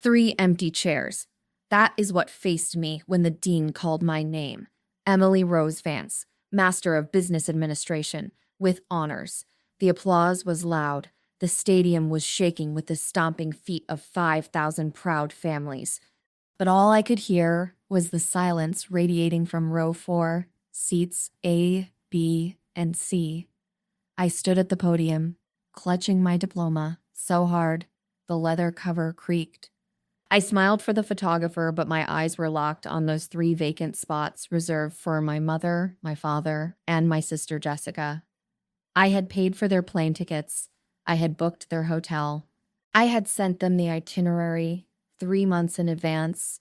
3 empty chairs. That is what faced me when the dean called my name. Emily Rose Vance, Master of Business Administration, with honors. The applause was loud. The stadium was shaking with the stomping feet of 5,000 proud families. But all I could hear was the silence radiating from row 4, seats A, B, and C. I stood at the podium, clutching my diploma so hard the leather cover creaked. I smiled for the photographer, but my eyes were locked on those 3 vacant spots reserved for my mother, my father, and my sister Jessica. I had paid for their plane tickets. I had booked their hotel. I had sent them the itinerary 3 months in advance.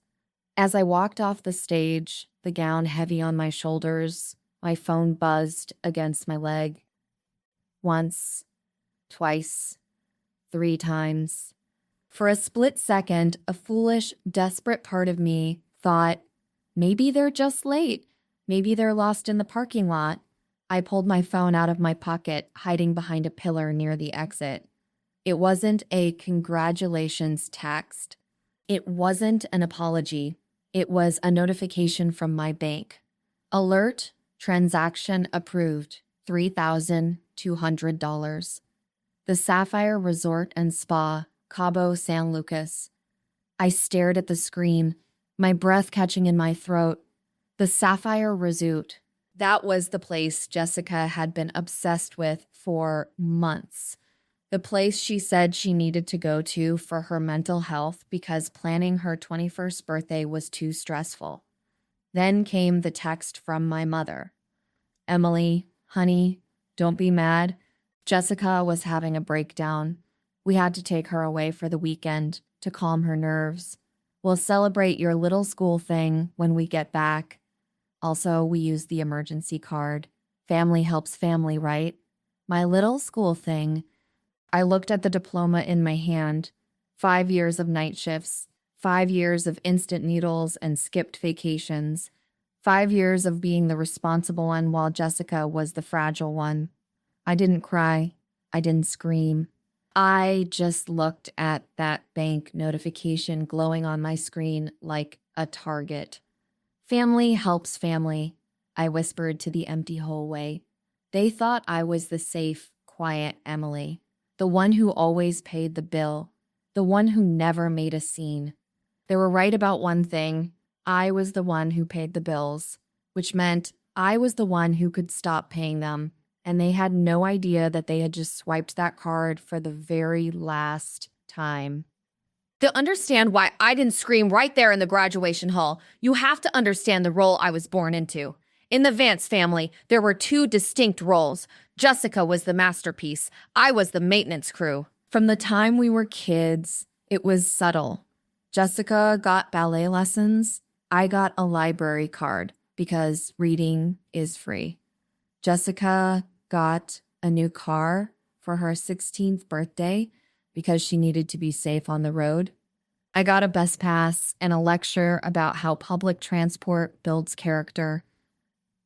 As I walked off the stage, the gown heavy on my shoulders, my phone buzzed against my leg. Once, twice, 3 times. For a split second, a foolish, desperate part of me thought, maybe they're just late. Maybe they're lost in the parking lot. I pulled my phone out of my pocket, hiding behind a pillar near the exit. It wasn't a congratulations text. It wasn't an apology. It was a notification from my bank. Alert, transaction approved, $3,200. The Sapphire Resort and Spa, Cabo San Lucas. I stared at the screen, my breath catching in my throat. The Sapphire Resort. That was the place Jessica had been obsessed with for months. The place she said she needed to go to for her mental health because planning her 21st birthday was too stressful. Then came the text from my mother. Emily, honey, don't be mad. Jessica was having a breakdown. We had to take her away for the weekend to calm her nerves. We'll celebrate your little school thing when we get back. Also, we used the emergency card. Family helps family, right? My little school thing. I looked at the diploma in my hand. 5 years of night shifts. 5 years of instant needles and skipped vacations. 5 years of being the responsible one while Jessica was the fragile one. I didn't cry. I didn't scream. I just looked at that bank notification glowing on my screen like a target. Family helps family, I whispered to the empty hallway. They thought I was the safe, quiet Emily, the one who always paid the bill, the one who never made a scene. They were right about one thing. I was the one who paid the bills, which meant I was the one who could stop paying them. And they had no idea that they had just swiped that card for the very last time. To understand why I didn't scream right there in the graduation hall, you have to understand the role I was born into. In the Vance family, there were 2 distinct roles. Jessica was the masterpiece. I was the maintenance crew. From the time we were kids, it was subtle. Jessica got ballet lessons. I got a library card because reading is free. Jessica got a new car for her 16th birthday because she needed to be safe on the road. I got a bus pass and a lecture about how public transport builds character.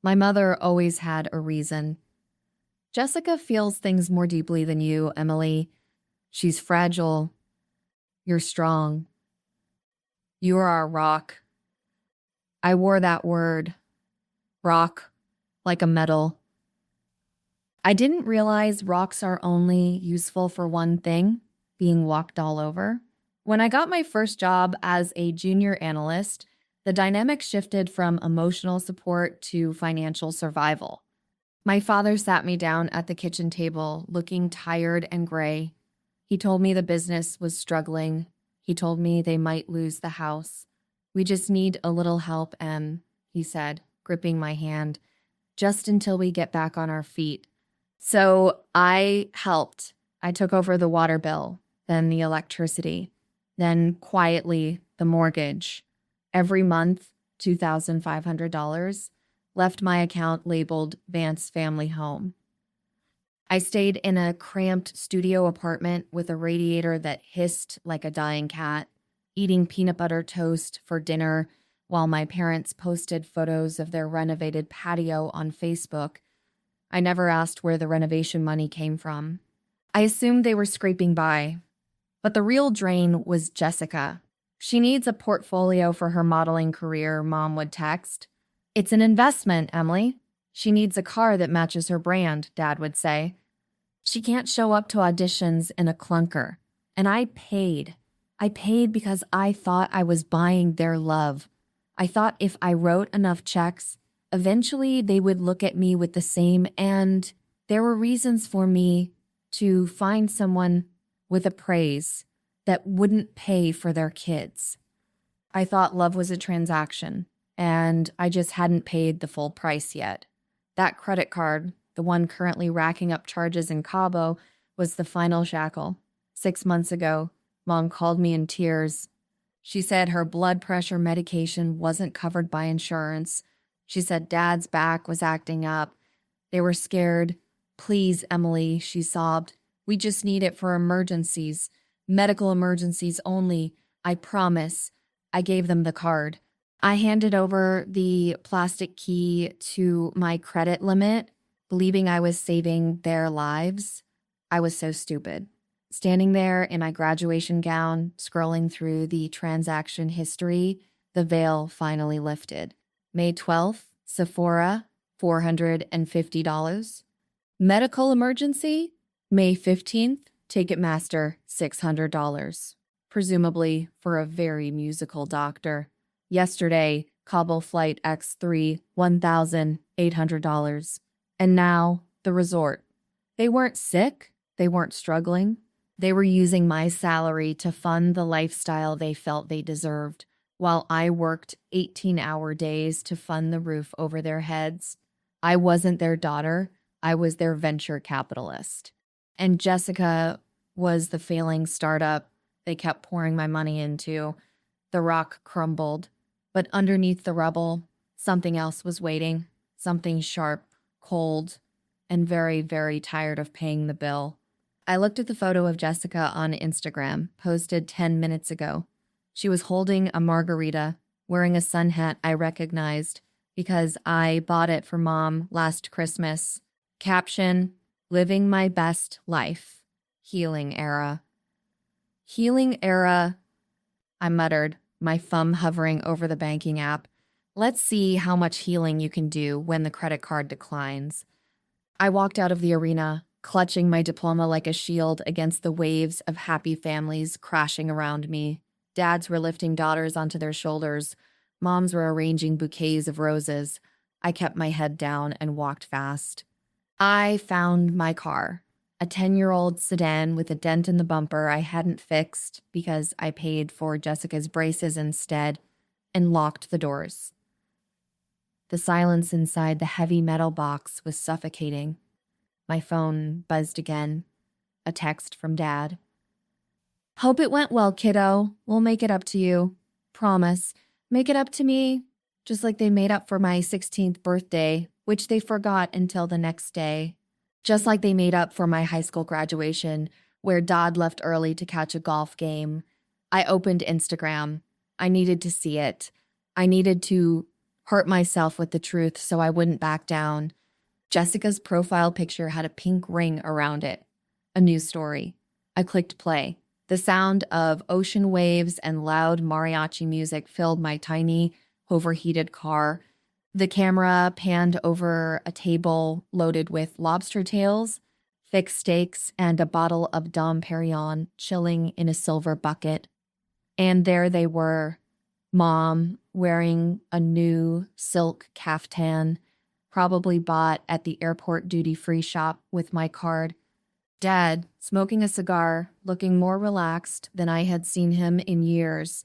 My mother always had a reason. Jessica feels things more deeply than you, Emily. She's fragile. You're strong. You are our rock. I wore that word, rock, like a medal. I didn't realize rocks are only useful for one thing, being walked all over. When I got my first job as a junior analyst, the dynamic shifted from emotional support to financial survival. My father sat me down at the kitchen table, looking tired and gray. He told me the business was struggling. He told me they might lose the house. We just need a little help, Em, he said, gripping my hand, just until we get back on our feet. So I helped. I took over the water bill, then the electricity, then quietly the mortgage. Every month, $2,500, left my account labeled Vance Family Home. I stayed in a cramped studio apartment with a radiator that hissed like a dying cat, eating peanut butter toast for dinner while my parents posted photos of their renovated patio on Facebook. I never asked where the renovation money came from. I assumed they were scraping by. But the real drain was Jessica. She needs a portfolio for her modeling career, Mom would text. It's an investment, Emily. She needs a car that matches her brand, Dad would say. She can't show up to auditions in a clunker. And I paid. I paid because I thought I was buying their love. I thought if I wrote enough checks, eventually they would look at me with the same, and there were reasons for me to find someone with a praise that wouldn't pay for their kids. I thought love was a transaction, and I just hadn't paid the full price yet. That credit card, the one currently racking up charges in Cabo, was the final shackle. 6 months ago, Mom called me in tears. She said her blood pressure medication wasn't covered by insurance. She said Dad's back was acting up. They were scared. Please, Emily, she sobbed. We just need it for emergencies. Medical emergencies only. I promise. I gave them the card. I handed over the plastic key to my credit limit, believing I was saving their lives. I was so stupid. Standing there in my graduation gown, scrolling through the transaction history, the veil finally lifted. May 12th, Sephora, $450. Medical emergency, May 15th, Ticketmaster, $600. Presumably for a very musical doctor. Yesterday, Cabo Flight X3, $1,800. And now, the resort. They weren't sick. They weren't struggling. They were using my salary to fund the lifestyle they felt they deserved, while I worked 18-hour days to fund the roof over their heads. I wasn't their daughter. I was their venture capitalist. And Jessica was the failing startup they kept pouring my money into. The rock crumbled, but underneath the rubble, something else was waiting, something sharp, cold, and very, very tired of paying the bill. I looked at the photo of Jessica on Instagram, posted 10 minutes ago. She was holding a margarita, wearing a sun hat I recognized because I bought it for Mom last Christmas. Caption, living my best life. Healing era. Healing era, I muttered, my thumb hovering over the banking app. Let's see how much healing you can do when the credit card declines. I walked out of the arena, clutching my diploma like a shield against the waves of happy families crashing around me. Dads were lifting daughters onto their shoulders. Moms were arranging bouquets of roses. I kept my head down and walked fast. I found my car, a 10-year-old sedan with a dent in the bumper I hadn't fixed because I paid for Jessica's braces instead, and locked the doors. The silence inside the heavy metal box was suffocating. My phone buzzed again. A text from Dad. Hope it went well, kiddo. We'll make it up to you. Promise. Make it up to me, just like they made up for my 16th birthday, which they forgot until the next day. Just like they made up for my high school graduation, where Dodd left early to catch a golf game. I opened Instagram. I needed to see it. I needed to hurt myself with the truth so I wouldn't back down. Jessica's profile picture had a pink ring around it. A news story. I clicked play. The sound of ocean waves and loud mariachi music filled my tiny, overheated car. The camera panned over a table loaded with lobster tails, thick steaks, and a bottle of Dom Perignon chilling in a silver bucket. And there they were, Mom wearing a new silk caftan, probably bought at the airport duty-free shop with my card. Dad, smoking a cigar, looking more relaxed than I had seen him in years.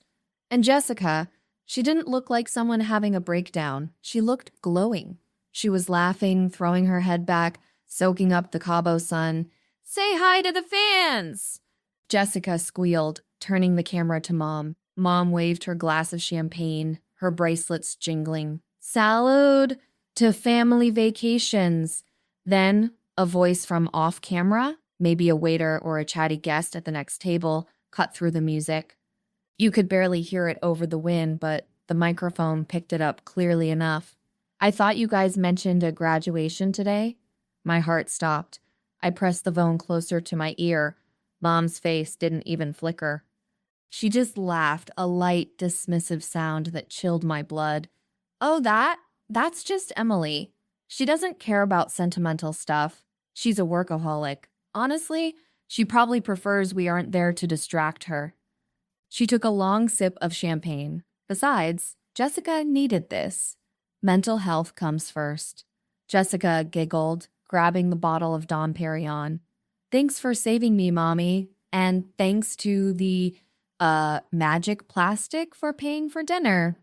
And Jessica, she didn't look like someone having a breakdown. She looked glowing. She was laughing, throwing her head back, soaking up the Cabo sun. Say hi to the fans! Jessica squealed, turning the camera to Mom. Mom waved her glass of champagne, her bracelets jingling. Salud to family vacations. Then a voice from off camera, maybe a waiter or a chatty guest at the next table, cut through the music. You could barely hear it over the wind, but the microphone picked it up clearly enough. I thought you guys mentioned a graduation today. My heart stopped. I pressed the phone closer to my ear. Mom's face didn't even flicker. She just laughed, a light, dismissive sound that chilled my blood. Oh, that's just Emily. She doesn't care about sentimental stuff. She's a workaholic. Honestly, she probably prefers we aren't there to distract her. She took a long sip of champagne. Besides, Jessica needed this. Mental health comes first. Jessica giggled, grabbing the bottle of Dom Perignon. Thanks for saving me, Mommy. And thanks to the magic plastic for paying for dinner.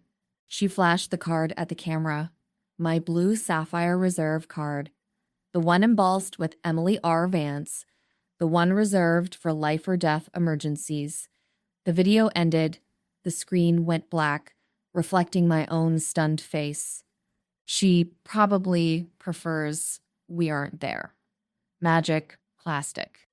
She flashed the card at the camera. My blue sapphire reserve card. The one embossed with Emily R. Vance. The one reserved for life or death emergencies. The video ended. The screen went black, reflecting my own stunned face. She probably prefers we aren't there. Magic, plastic.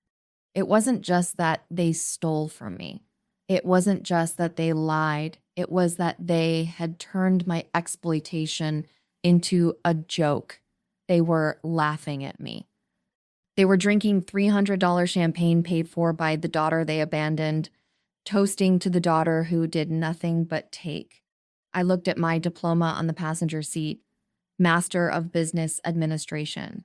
It wasn't just that they stole from me. It wasn't just that they lied. It was that they had turned my exploitation into a joke. They were laughing at me. They were drinking $300 champagne paid for by the daughter they abandoned, toasting to the daughter who did nothing but take. I looked at my diploma on the passenger seat, Master of Business Administration.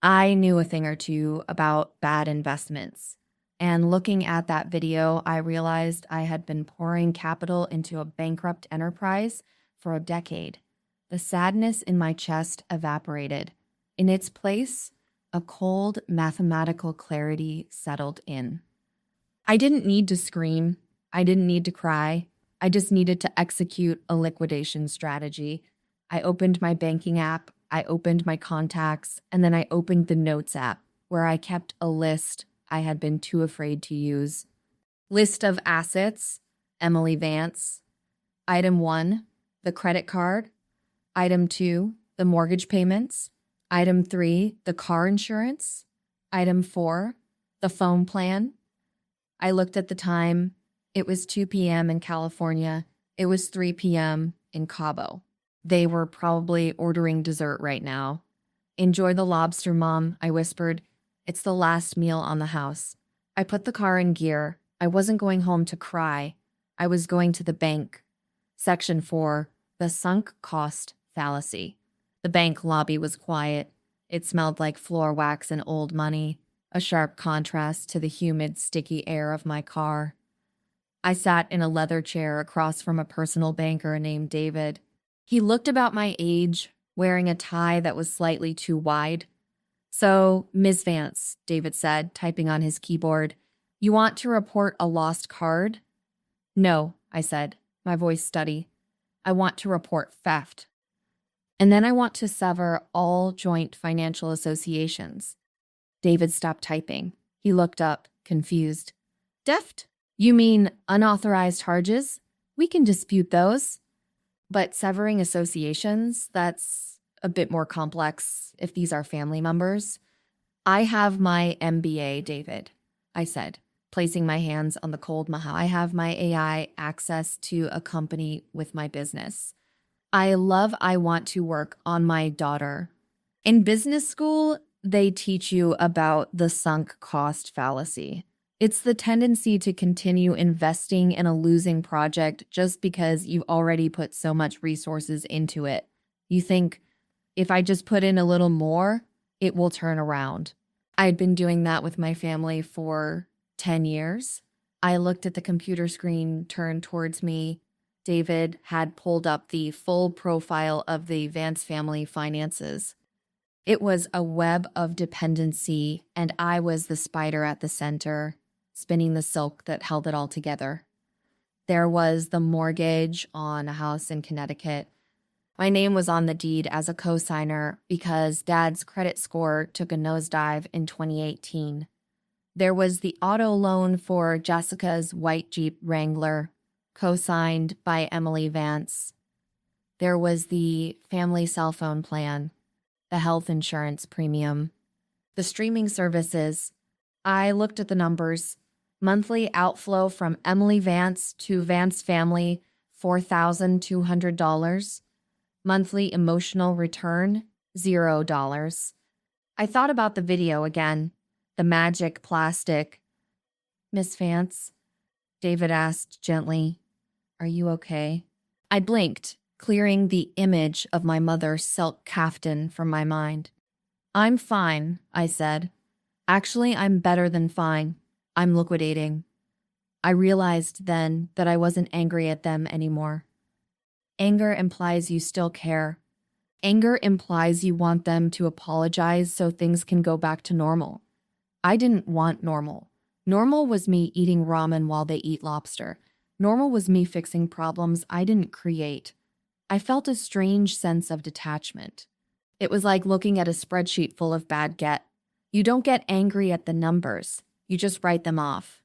I knew a thing or two about bad investments. And looking at that video, I realized I had been pouring capital into a bankrupt enterprise for a decade. The sadness in my chest evaporated. In its place, a cold mathematical clarity settled in. I didn't need to scream. I didn't need to cry. I just needed to execute a liquidation strategy. I opened my banking app, I opened my contacts, and then I opened the Notes app, where I kept a list I had been too afraid to use. List of assets, Emily Vance. Item 1, the credit card. Item 2, the mortgage payments. Item 3, the car insurance. Item 4, the phone plan. I looked at the time. It was 2 p.m. in California. It was 3 p.m. in Cabo. They were probably ordering dessert right now. Enjoy the lobster, Mom, I whispered. It's the last meal on the house. I put the car in gear. I wasn't going home to cry. I was going to the bank. Section 4, the sunk cost fallacy. The bank lobby was quiet. It smelled like floor wax and old money, a sharp contrast to the humid, sticky air of my car. I sat in a leather chair across from a personal banker named David. He looked about my age, wearing a tie that was slightly too wide. So, Ms. Vance, David said, typing on his keyboard, you want to report a lost card? No, I said, my voice steady. I want to report theft. And then I want to sever all joint financial associations. David stopped typing. He looked up, confused. Deft? You mean unauthorized charges? We can dispute those. But severing associations, that's a bit more complex if these are family members. I have my MBA, David, I said, placing my hands on the cold maha. I have my AI access to a company with my business. I want to work on my daughter. In business school, they teach you about the sunk cost fallacy. It's the tendency to continue investing in a losing project just because you've already put so much resources into it. You think, if I just put in a little more, it will turn around. I'd been doing that with my family for 10 years. I looked at the computer screen turned towards me. David had pulled up the full profile of the Vance family finances. It was a web of dependency, and I was the spider at the center, spinning the silk that held it all together. There was the mortgage on a house in Connecticut. My name was on the deed as a co-signer because Dad's credit score took a nosedive in 2018. There was the auto loan for Jessica's white Jeep Wrangler, co-signed by Emily Vance. There was the family cell phone plan, the health insurance premium, the streaming services. I looked at the numbers. Monthly outflow from Emily Vance to Vance family, $4,200. Monthly emotional return, $0. I thought about the video again, the magic plastic. Miss Vance, David asked gently. Are you okay? I blinked, clearing the image of my mother's silk kaftan from my mind. I'm fine, I said. Actually, I'm better than fine. I'm liquidating. I realized then that I wasn't angry at them anymore. Anger implies you still care. Anger implies you want them to apologize so things can go back to normal. I didn't want normal. Normal was me eating ramen while they eat lobster. Normal was me fixing problems I didn't create. I felt a strange sense of detachment. It was like looking at a spreadsheet full of bad debt. You don't get angry at the numbers. You just write them off.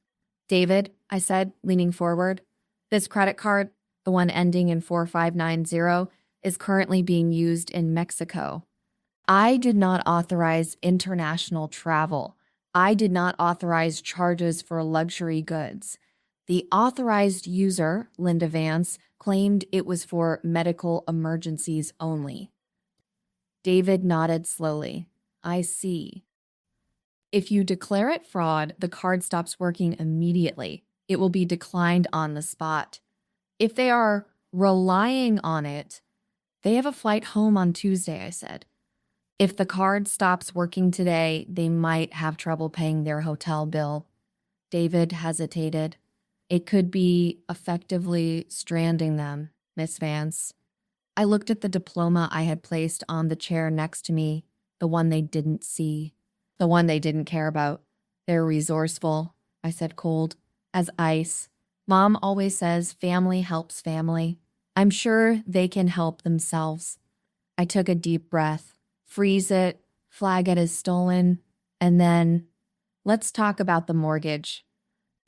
David, I said, leaning forward, this credit card, the one ending in 4590, is currently being used in Mexico. I did not authorize international travel. I did not authorize charges for luxury goods. The authorized user, Linda Vance, claimed it was for medical emergencies only. David nodded slowly. I see. If you declare it fraud, the card stops working immediately. It will be declined on the spot. If they are relying on it, they have a flight home on Tuesday, I said. If the card stops working today, they might have trouble paying their hotel bill. David hesitated. It could be effectively stranding them, Miss Vance. I looked at the diploma I had placed on the chair next to me, the one they didn't see, the one they didn't care about. They're resourceful, I said cold, as ice. Mom always says family helps family. I'm sure they can help themselves. I took a deep breath. Freeze it, flag it as stolen, and then, let's talk about the mortgage.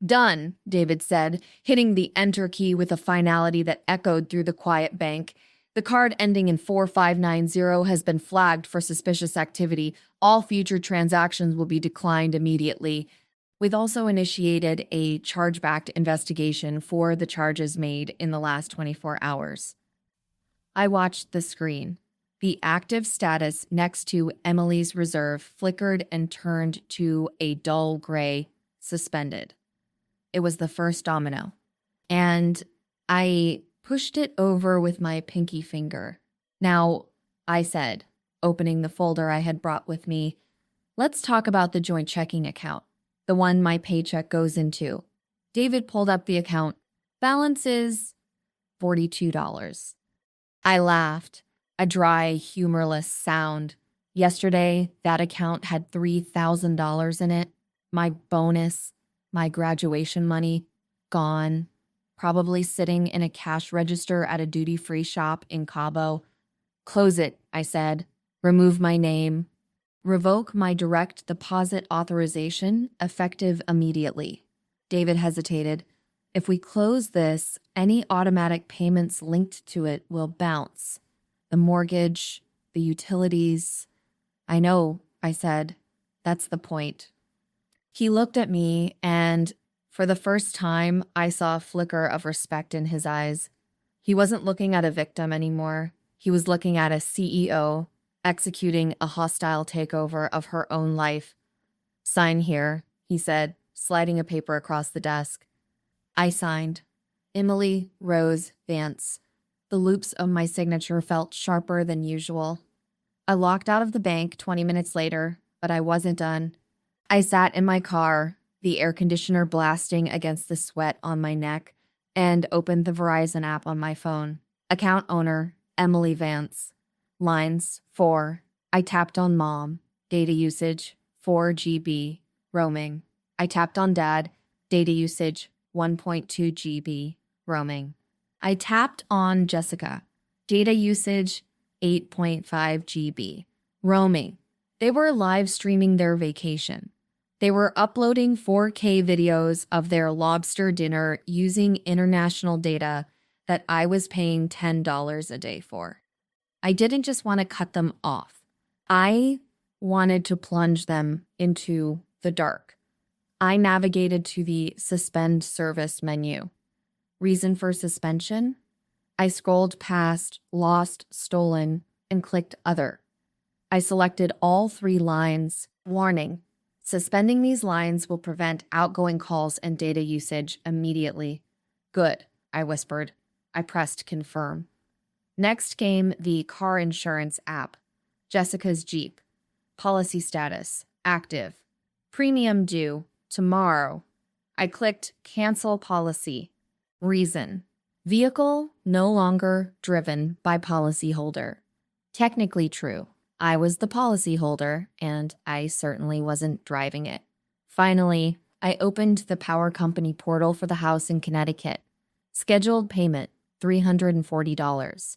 Done, David said, hitting the enter key with a finality that echoed through the quiet bank. The card ending in 4590 has been flagged for suspicious activity. All future transactions will be declined immediately. We've also initiated a chargeback investigation for the charges made in the last 24 hours. I watched the screen. The active status next to Emily's reserve flickered and turned to a dull gray, suspended. It was the first domino, and I pushed it over with my pinky finger. Now, I said, opening the folder I had brought with me, let's talk about the joint checking account, the one my paycheck goes into. David pulled up the account. Balance is $42. I laughed. A dry, humorless sound. Yesterday, that account had $3,000 in it. My bonus, my graduation money, gone. Probably sitting in a cash register at a duty-free shop in Cabo. Close it, I said. Remove my name. Revoke my direct deposit authorization, effective immediately. David hesitated. If we close this, any automatic payments linked to it will bounce. The mortgage, the utilities. I know, I said. That's the point. He looked at me, and for the first time, I saw a flicker of respect in his eyes. He wasn't looking at a victim anymore. He was looking at a CEO executing a hostile takeover of her own life. Sign here, he said, sliding a paper across the desk. I signed. Emily Rose Vance. The loops of my signature felt sharper than usual. I locked out of the bank 20 minutes later, but I wasn't done. I sat in my car, the air conditioner blasting against the sweat on my neck, and opened the Verizon app on my phone. Account owner, Emily Vance. Lines, 4. I tapped on mom. Data usage, 4 GB. Roaming. I tapped on dad. Data usage, 1.2 GB. Roaming. I tapped on Jessica. Data usage, 8.5 GB. Roaming. They were live streaming their vacation. They were uploading 4K videos of their lobster dinner using international data that I was paying $10 a day for. I didn't just want to cut them off. I wanted to plunge them into the dark. I navigated to the suspend service menu. Reason for suspension? I scrolled past lost, stolen, and clicked other. I selected all 3 lines. Warning, Suspending these lines will prevent outgoing calls and data usage immediately. Good, I whispered. I pressed confirm. Next came the car insurance app. Jessica's Jeep. Policy status. Active. Premium due. Tomorrow. I clicked cancel policy. Reason. Vehicle no longer driven by policyholder. Technically true. I was the policyholder, and I certainly wasn't driving it. Finally, I opened the power company portal for the house in Connecticut. Scheduled payment, $340.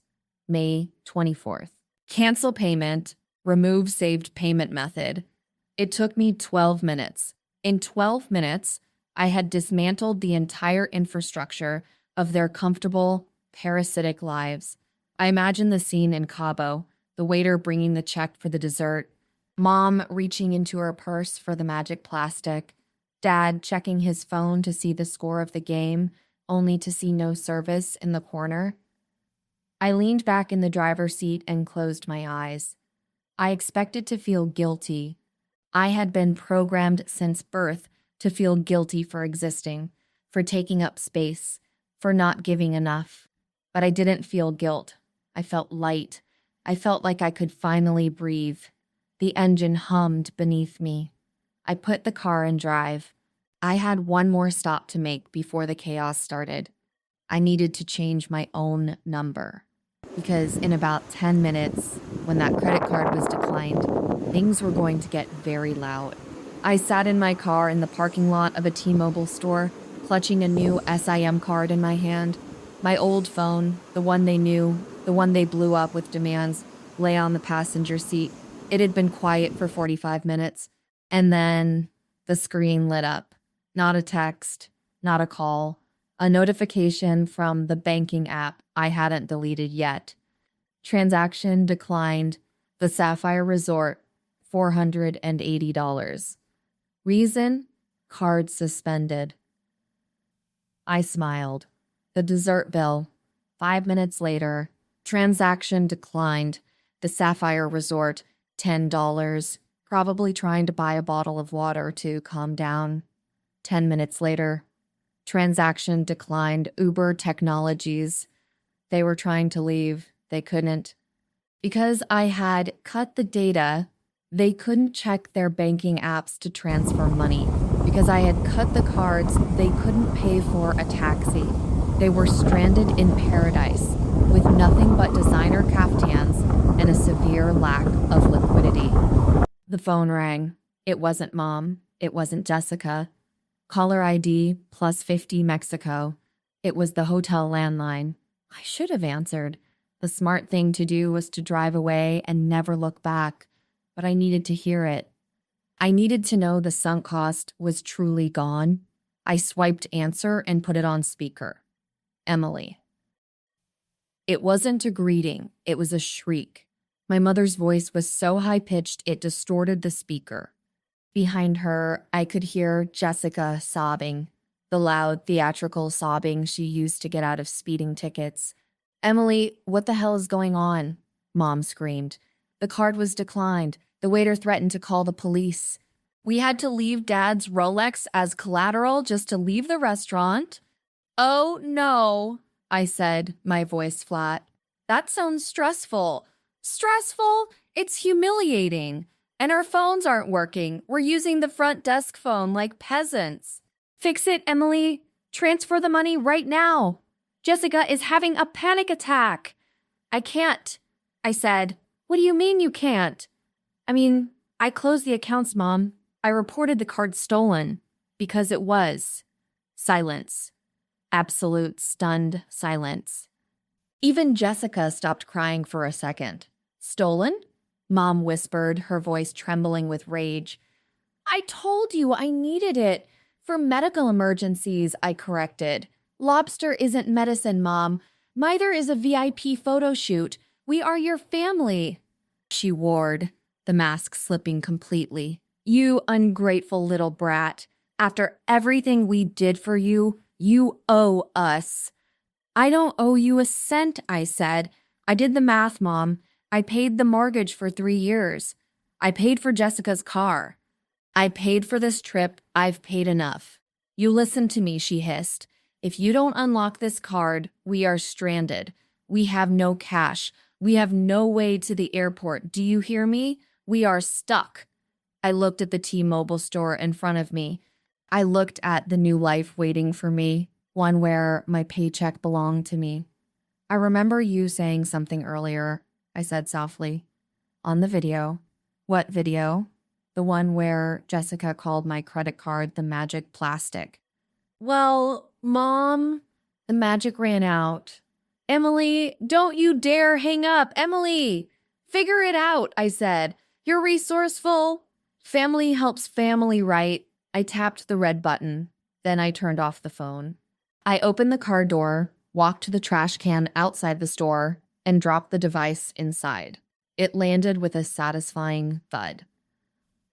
May 24th. Cancel payment, remove saved payment method. It took me 12 minutes. In 12 minutes, I had dismantled the entire infrastructure of their comfortable, parasitic lives. I imagined the scene in Cabo, the waiter bringing the check for the dessert, mom reaching into her purse for the magic plastic, dad checking his phone to see the score of the game, only to see no service in the corner. I leaned back in the driver's seat and closed my eyes. I expected to feel guilty. I had been programmed since birth to feel guilty for existing, for taking up space, for not giving enough. But I didn't feel guilt. I felt light. I felt like I could finally breathe. The engine hummed beneath me. I put the car in drive. I had one more stop to make before the chaos started. I needed to change my own number. Because in about 10 minutes, when that credit card was declined, things were going to get very loud. I sat in my car in the parking lot of a T-Mobile store, clutching a new SIM card in my hand. My old phone, the one they knew, the one they blew up with demands, lay on the passenger seat. It had been quiet for 45 minutes. And then the screen lit up. Not a text, not a call. A notification from the banking app I hadn't deleted yet. Transaction declined. The Sapphire Resort, $480. Reason? Card suspended. I smiled. The dessert bill. 5 minutes later. Transaction declined. The Sapphire Resort, $10. Probably trying to buy a bottle of water to calm down. 10 minutes later. Transaction declined. Uber Technologies. They were trying to leave. They couldn't. Because I had cut the data, they couldn't check their banking apps to transfer money. Because I had cut the cards, they couldn't pay for a taxi. They were stranded in paradise with nothing but designer caftans and a severe lack of liquidity. The phone rang. It wasn't Mom. It wasn't Jessica. Caller ID +50 Mexico. It was the hotel landline. I should have answered. The smart thing to do was to drive away and never look back, but I needed to hear it. I needed to know the sunk cost was truly gone. I swiped answer and put it on speaker. Emily. It wasn't a greeting, it was a shriek. My mother's voice was so high-pitched it distorted the speaker. Behind her, I could hear Jessica sobbing, the loud, theatrical sobbing she used to get out of speeding tickets. Emily, what the hell is going on? Mom screamed. The card was declined. The waiter threatened to call the police. We had to leave Dad's Rolex as collateral just to leave the restaurant. Oh, no, I said, my voice flat. That sounds stressful. Stressful? It's humiliating. And our phones aren't working. We're using the front desk phone like peasants. Fix it, Emily. Transfer the money right now. Jessica is having a panic attack. I can't, I said. What do you mean you can't? I closed the accounts, Mom. I reported the card stolen because it was. Silence. Absolute stunned silence. Even Jessica stopped crying for a second. Stolen? Mom whispered, her voice trembling with rage. I told you I needed it. For medical emergencies, I corrected. Lobster isn't medicine, Mom. Neither is a VIP photo shoot. We are your family. She warred, the mask slipping completely. You ungrateful little brat. After everything we did for you, you owe us. I don't owe you a cent, I said. I did the math, Mom. I paid the mortgage for 3 years. I paid for Jessica's car. I paid for this trip. I've paid enough. You listen to me, she hissed. If you don't unlock this card, we are stranded. We have no cash. We have no way to the airport. Do you hear me? We are stuck. I looked at the T-Mobile store in front of me. I looked at the new life waiting for me, one where my paycheck belonged to me. I remember you saying something earlier, I said softly. On the video. What video? The one where Jessica called my credit card the magic plastic. Well, Mom, the magic ran out. Emily, don't you dare hang up. Emily, figure it out, I said. You're resourceful. Family helps family, right? I tapped the red button. Then I turned off the phone. I opened the car door, walked to the trash can outside the store, and dropped the device inside. It landed with a satisfying thud.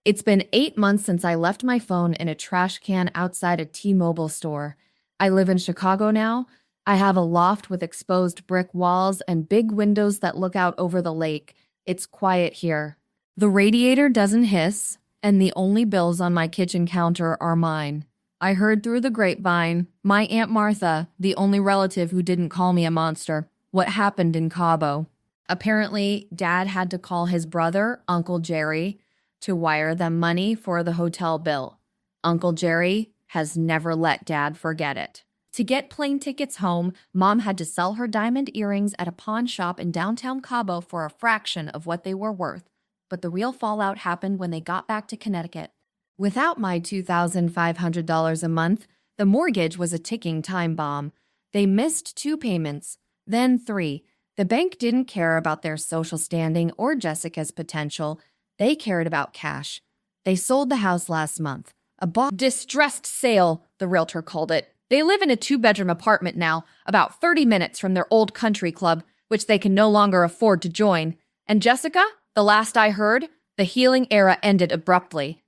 It's been 8 months since I left my phone in a trash can outside a T-Mobile store. I live in Chicago now. I have a loft with exposed brick walls and big windows that look out over the lake. It's quiet here. The radiator doesn't hiss, and the only bills on my kitchen counter are mine. I heard through the grapevine, my Aunt Martha, the only relative who didn't call me a monster, what happened in Cabo. Apparently, Dad had to call his brother, Uncle Jerry, to wire them money for the hotel bill. Uncle Jerry has never let Dad forget it. To get plane tickets home, Mom had to sell her diamond earrings at a pawn shop in downtown Cabo for a fraction of what they were worth. But the real fallout happened when they got back to Connecticut. Without my $2,500 a month, the mortgage was a ticking time bomb. They missed 2 payments, then 3. The bank didn't care about their social standing or Jessica's potential. They cared about cash. They sold the house last month. A distressed sale, the realtor called it. They live in a 2-bedroom apartment now, about 30 minutes from their old country club, which they can no longer afford to join. And Jessica, the last I heard, the healing era ended abruptly.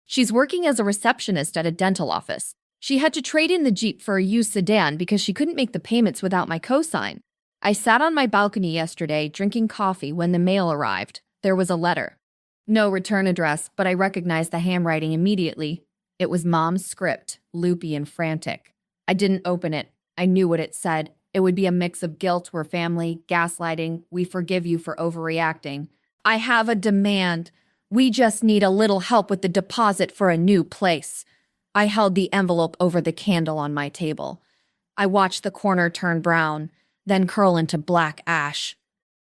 She's working as a receptionist at a dental office. She had to trade in the Jeep for a used sedan because she couldn't make the payments without my cosign. I sat on my balcony yesterday drinking coffee when the mail arrived. There was a letter. No return address, but I recognized the handwriting immediately. It was Mom's script, loopy and frantic. I didn't open it. I knew what it said. It would be a mix of guilt, we're family, gaslighting, we forgive you for overreacting. I have a demand. We just need a little help with the deposit for a new place. I held the envelope over the candle on my table. I watched the corner turn brown, then curl into black ash.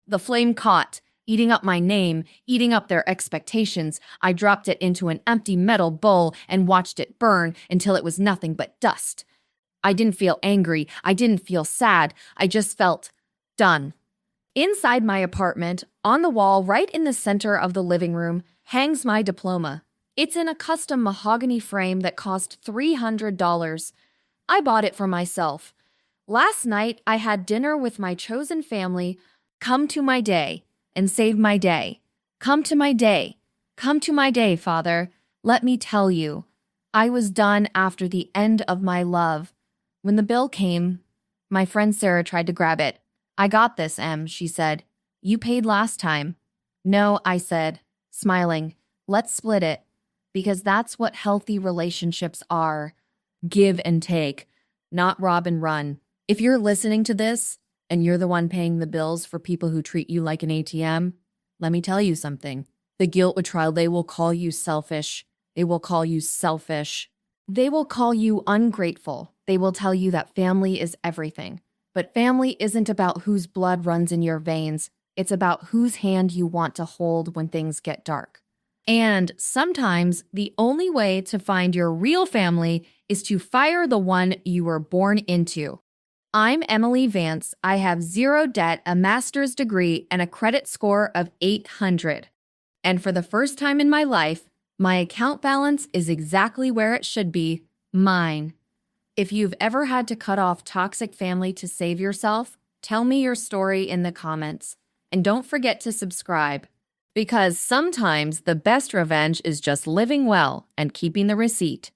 The flame caught, eating up my name, eating up their expectations. I dropped it into an empty metal bowl and watched it burn until it was nothing but dust. I didn't feel angry. I didn't feel sad. I just felt done. Inside my apartment, on the wall right in the center of the living room, hangs my diploma. It's in a custom mahogany frame that cost $300. I bought it for myself. Last night, I had dinner with my chosen family. Come to my day and save my day. Come to my day. Come to my day, Father. Let me tell you, I was done after the end of my love. When the bill came, my friend Sarah tried to grab it. I got this, Em, she said. You paid last time. No, I said, smiling. Let's split it. Because that's what healthy relationships are. Give and take, not rob and run. If you're listening to this and you're the one paying the bills for people who treat you like an ATM, let me tell you something. The guilt will trial, they will call you selfish. They will call you selfish. They will call you ungrateful. They will tell you that family is everything. But family isn't about whose blood runs in your veins. It's about whose hand you want to hold when things get dark. And sometimes the only way to find your real family is to fire the one you were born into. I'm Emily Vance. I have 0 debt, a master's degree, and a credit score of 800. And for the first time in my life, my account balance is exactly where it should be, mine. If you've ever had to cut off toxic family to save yourself, tell me your story in the comments. And don't forget to subscribe. Because sometimes the best revenge is just living well and keeping the receipt.